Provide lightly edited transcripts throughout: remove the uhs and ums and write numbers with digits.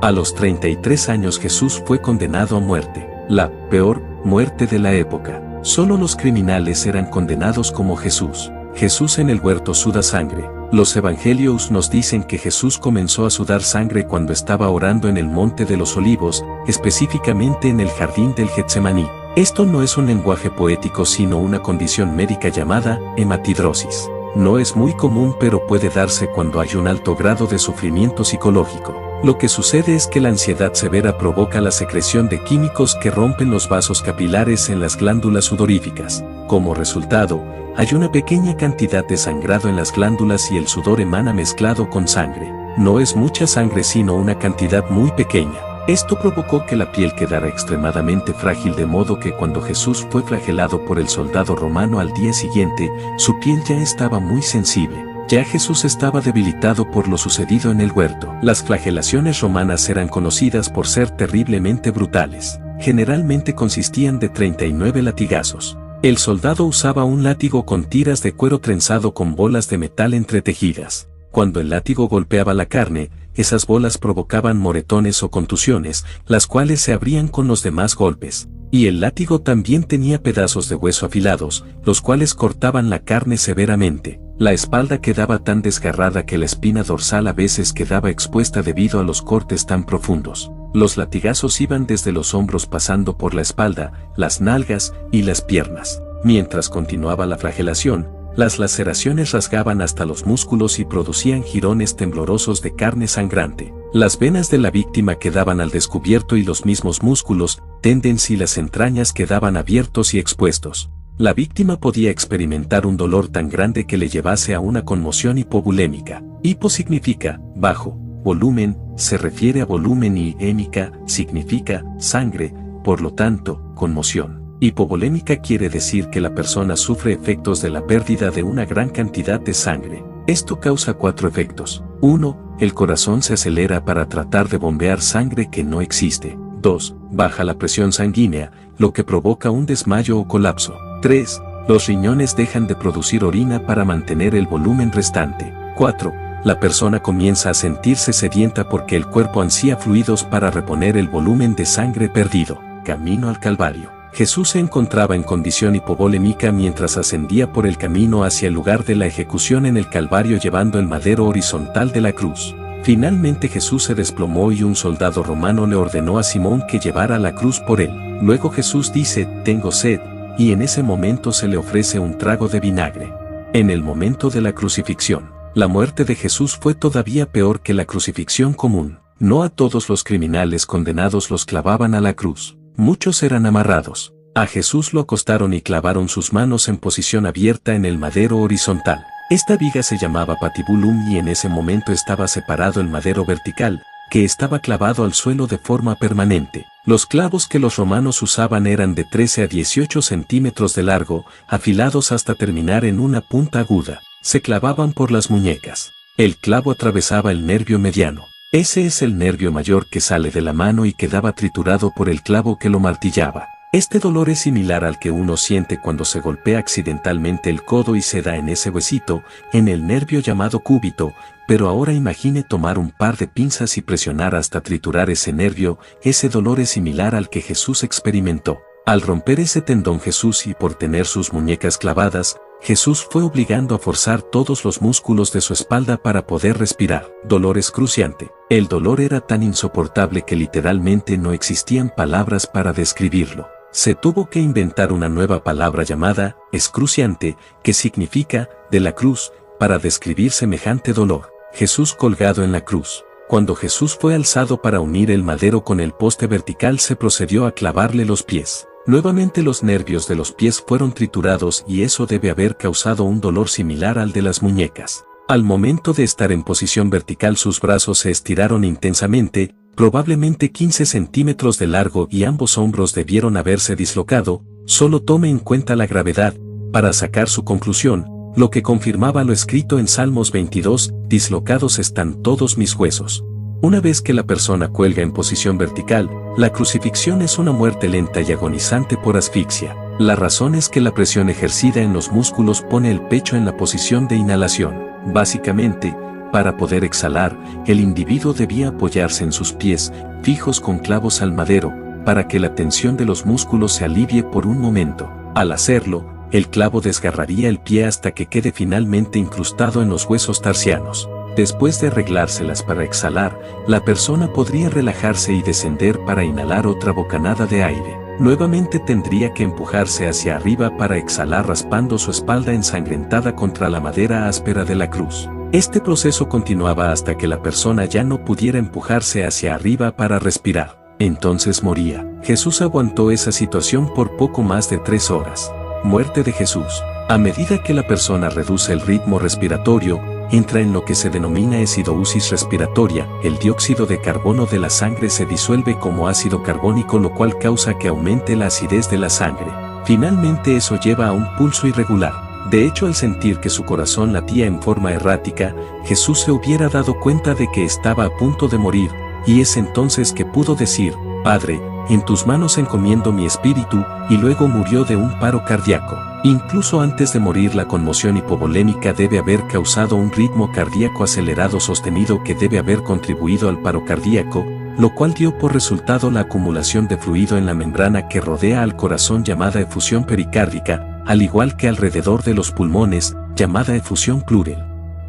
A los 33 años Jesús fue condenado a muerte, la peor muerte de la época. Solo los criminales eran condenados como Jesús. Jesús en el huerto suda sangre. Los evangelios nos dicen que Jesús comenzó a sudar sangre cuando estaba orando en el Monte de los Olivos, específicamente en el jardín del Getsemaní. Esto no es un lenguaje poético sino una condición médica llamada hematidrosis. No es muy común pero puede darse cuando hay un alto grado de sufrimiento psicológico. Lo que sucede es que la ansiedad severa provoca la secreción de químicos que rompen los vasos capilares en las glándulas sudoríficas. Como resultado, hay una pequeña cantidad de sangrado en las glándulas y el sudor emana mezclado con sangre. No es mucha sangre sino una cantidad muy pequeña. Esto provocó que la piel quedara extremadamente frágil de modo que cuando Jesús fue flagelado por el soldado romano al día siguiente, su piel ya estaba muy sensible. Ya Jesús estaba debilitado por lo sucedido en el huerto. Las flagelaciones romanas eran conocidas por ser terriblemente brutales. Generalmente consistían de 39 latigazos. El soldado usaba un látigo con tiras de cuero trenzado con bolas de metal entretejidas. Cuando el látigo golpeaba la carne, esas bolas provocaban moretones o contusiones, las cuales se abrían con los demás golpes. Y el látigo también tenía pedazos de hueso afilados, los cuales cortaban la carne severamente. La espalda quedaba tan desgarrada que la espina dorsal a veces quedaba expuesta debido a los cortes tan profundos. Los latigazos iban desde los hombros pasando por la espalda, las nalgas y las piernas. Mientras continuaba la flagelación, las laceraciones rasgaban hasta los músculos y producían jirones temblorosos de carne sangrante. Las venas de la víctima quedaban al descubierto y los mismos músculos, tendons y las entrañas quedaban abiertos y expuestos. La víctima podía experimentar un dolor tan grande que le llevase a una conmoción hipovolémica. Hipo significa bajo, volumen, se refiere a volumen y hémica significa sangre, por lo tanto, conmoción. Hipovolémica quiere decir que la persona sufre efectos de la pérdida de una gran cantidad de sangre. Esto causa 4 efectos. 1. El corazón se acelera para tratar de bombear sangre que no existe. 2. Baja la presión sanguínea, lo que provoca un desmayo o colapso. 3. Los riñones dejan de producir orina para mantener el volumen restante. 4. La persona comienza a sentirse sedienta porque el cuerpo ansía fluidos para reponer el volumen de sangre perdido. Camino al Calvario. Jesús se encontraba en condición hipovolémica mientras ascendía por el camino hacia el lugar de la ejecución en el Calvario llevando el madero horizontal de la cruz. Finalmente Jesús se desplomó y un soldado romano le ordenó a Simón que llevara la cruz por él. Luego Jesús dice, «Tengo sed», y en ese momento se le ofrece un trago de vinagre. En el momento de la crucifixión, la muerte de Jesús fue todavía peor que la crucifixión común. No a todos los criminales condenados los clavaban a la cruz. Muchos eran amarrados. A Jesús lo acostaron y clavaron sus manos en posición abierta en el madero horizontal. Esta viga se llamaba patibulum y en ese momento estaba separado el madero vertical, que estaba clavado al suelo de forma permanente. Los clavos que los romanos usaban eran de 13 a 18 centímetros de largo, afilados hasta terminar en una punta aguda. Se clavaban por las muñecas. El clavo atravesaba el nervio mediano. Ese es el nervio mayor que sale de la mano y quedaba triturado por el clavo que lo martillaba. Este dolor es similar al que uno siente cuando se golpea accidentalmente el codo y se da en ese huesito, en el nervio llamado cúbito, pero ahora imagine tomar un par de pinzas y presionar hasta triturar ese nervio. Ese dolor es similar al que Jesús experimentó. Al romper ese tendón Jesús y por tener sus muñecas clavadas, Jesús fue obligando a forzar todos los músculos de su espalda para poder respirar. Dolor excruciante. El dolor era tan insoportable que literalmente no existían palabras para describirlo. Se tuvo que inventar una nueva palabra llamada excruciante, que significa de la cruz, para describir semejante dolor. Jesús colgado en la cruz. Cuando Jesús fue alzado para unir el madero con el poste vertical se procedió a clavarle los pies. Nuevamente los nervios de los pies fueron triturados y eso debe haber causado un dolor similar al de las muñecas. Al momento de estar en posición vertical sus brazos se estiraron intensamente, probablemente 15 centímetros de largo y ambos hombros debieron haberse dislocado. Solo tome en cuenta la gravedad, para sacar su conclusión, lo que confirmaba lo escrito en Salmos 22, dislocados están todos mis huesos. Una vez que la persona cuelga en posición vertical, la crucifixión es una muerte lenta y agonizante por asfixia. La razón es que la presión ejercida en los músculos pone el pecho en la posición de inhalación. Básicamente, Para poder exhalar, el individuo debía apoyarse en sus pies, fijos con clavos al madero, para que la tensión de los músculos se alivie por un momento. Al hacerlo, el clavo desgarraría el pie hasta que quede finalmente incrustado en los huesos tarsianos. Después de arreglárselas para exhalar, la persona podría relajarse y descender para inhalar otra bocanada de aire. Nuevamente tendría que empujarse hacia arriba para exhalar raspando su espalda ensangrentada contra la madera áspera de la cruz. Este proceso continuaba hasta que la persona ya no pudiera empujarse hacia arriba para respirar. Entonces moría. Jesús aguantó esa situación por poco más de 3 horas. Muerte de Jesús. A medida que la persona reduce el ritmo respiratorio, entra en lo que se denomina acidosis respiratoria. El dióxido de carbono de la sangre se disuelve como ácido carbónico, lo cual causa que aumente la acidez de la sangre. Finalmente eso lleva a un pulso irregular. De hecho, al sentir que su corazón latía en forma errática, Jesús se hubiera dado cuenta de que estaba a punto de morir, y es entonces que pudo decir: Padre, en tus manos encomiendo mi espíritu, y luego murió de un paro cardíaco. Incluso antes de morir, la conmoción hipovolémica debe haber causado un ritmo cardíaco acelerado sostenido que debe haber contribuido al paro cardíaco, lo cual dio por resultado la acumulación de fluido en la membrana que rodea al corazón llamada efusión pericárdica, al igual que alrededor de los pulmones, llamada efusión pleural.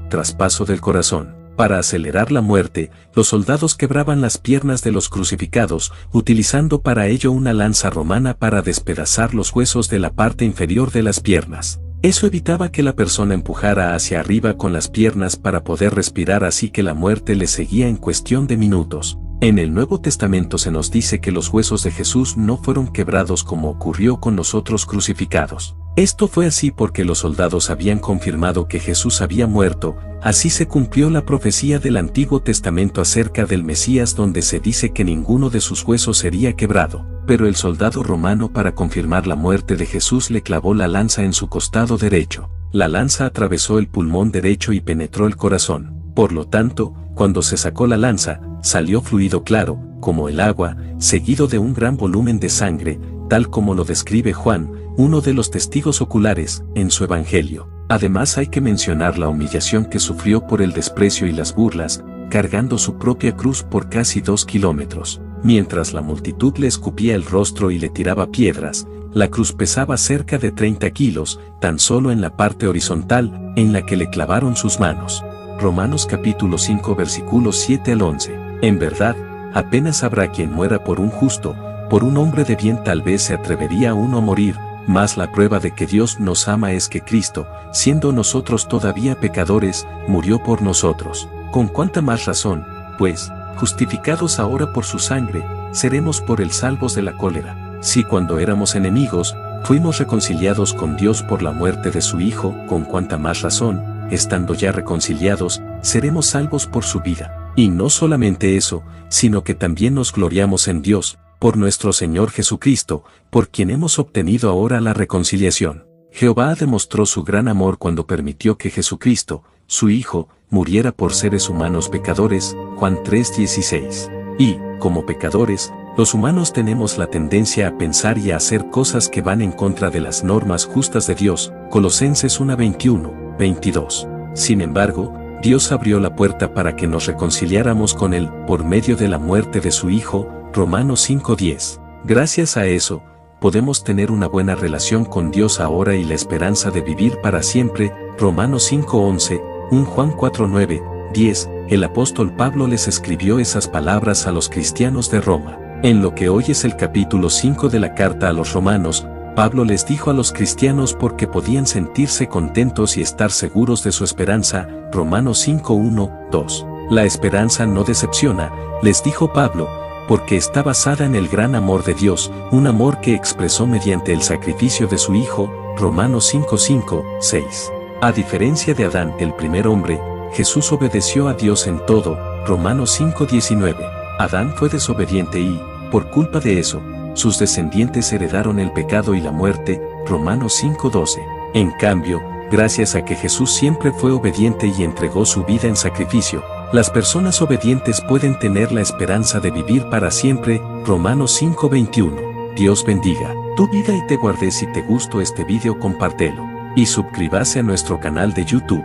Traspaso del corazón. Para acelerar la muerte, los soldados quebraban las piernas de los crucificados, utilizando para ello una lanza romana para despedazar los huesos de la parte inferior de las piernas. Eso evitaba que la persona empujara hacia arriba con las piernas para poder respirar, así que la muerte le seguía en cuestión de minutos. En el Nuevo Testamento se nos dice que los huesos de Jesús no fueron quebrados como ocurrió con los otros crucificados. Esto fue así porque los soldados habían confirmado que Jesús había muerto. Así se cumplió la profecía del Antiguo Testamento acerca del Mesías, donde se dice que ninguno de sus huesos sería quebrado. Pero el soldado romano, para confirmar la muerte de Jesús, le clavó la lanza en su costado derecho. La lanza atravesó el pulmón derecho y penetró el corazón. Por lo tanto, cuando se sacó la lanza, salió fluido claro, como el agua, seguido de un gran volumen de sangre, tal como lo describe Juan, uno de los testigos oculares, en su Evangelio. Además, hay que mencionar la humillación que sufrió por el desprecio y las burlas, cargando su propia cruz por casi 2 kilómetros. Mientras la multitud le escupía el rostro y le tiraba piedras, la cruz pesaba cerca de 30 kilos, tan solo en la parte horizontal, en la que le clavaron sus manos. Romanos capítulo 5 versículos 7 al 11. En verdad, apenas habrá quien muera por un justo, por un hombre de bien tal vez se atrevería uno a morir, mas la prueba de que Dios nos ama es que Cristo, siendo nosotros todavía pecadores, murió por nosotros. Con cuánta más razón, pues, justificados ahora por su sangre, seremos por él salvos de la cólera. Si cuando éramos enemigos, fuimos reconciliados con Dios por la muerte de su Hijo, con cuánta más razón, estando ya reconciliados, seremos salvos por su vida. Y no solamente eso, sino que también nos gloriamos en Dios, por nuestro Señor Jesucristo, por quien hemos obtenido ahora la reconciliación. Jehová demostró su gran amor cuando permitió que Jesucristo, su Hijo, muriera por seres humanos pecadores, Juan 3:16. Y, como pecadores, los humanos tenemos la tendencia a pensar y a hacer cosas que van en contra de las normas justas de Dios, Colosenses 1:21-22. Sin embargo, Dios abrió la puerta para que nos reconciliáramos con Él, por medio de la muerte de su Hijo, Romanos 5:10. Gracias a eso, podemos tener una buena relación con Dios ahora y la esperanza de vivir para siempre, Romanos 5:11, 1 Juan 4:9-10. El apóstol Pablo les escribió esas palabras a los cristianos de Roma. En lo que hoy es el capítulo 5 de la carta a los romanos, Pablo les dijo a los cristianos por qué podían sentirse contentos y estar seguros de su esperanza, Romanos 5:1-2. La esperanza no decepciona, les dijo Pablo, porque está basada en el gran amor de Dios, un amor que expresó mediante el sacrificio de su Hijo, Romanos 5:5-6. A diferencia de Adán, el primer hombre, Jesús obedeció a Dios en todo, Romanos 5:19. Adán fue desobediente y, por culpa de eso, sus descendientes heredaron el pecado y la muerte, Romanos 5:12. En cambio, gracias a que Jesús siempre fue obediente y entregó su vida en sacrificio, las personas obedientes pueden tener la esperanza de vivir para siempre, Romanos 5:21. Dios bendiga tu vida y te guarde. Si te gustó este video, compártelo y suscríbase a nuestro canal de YouTube.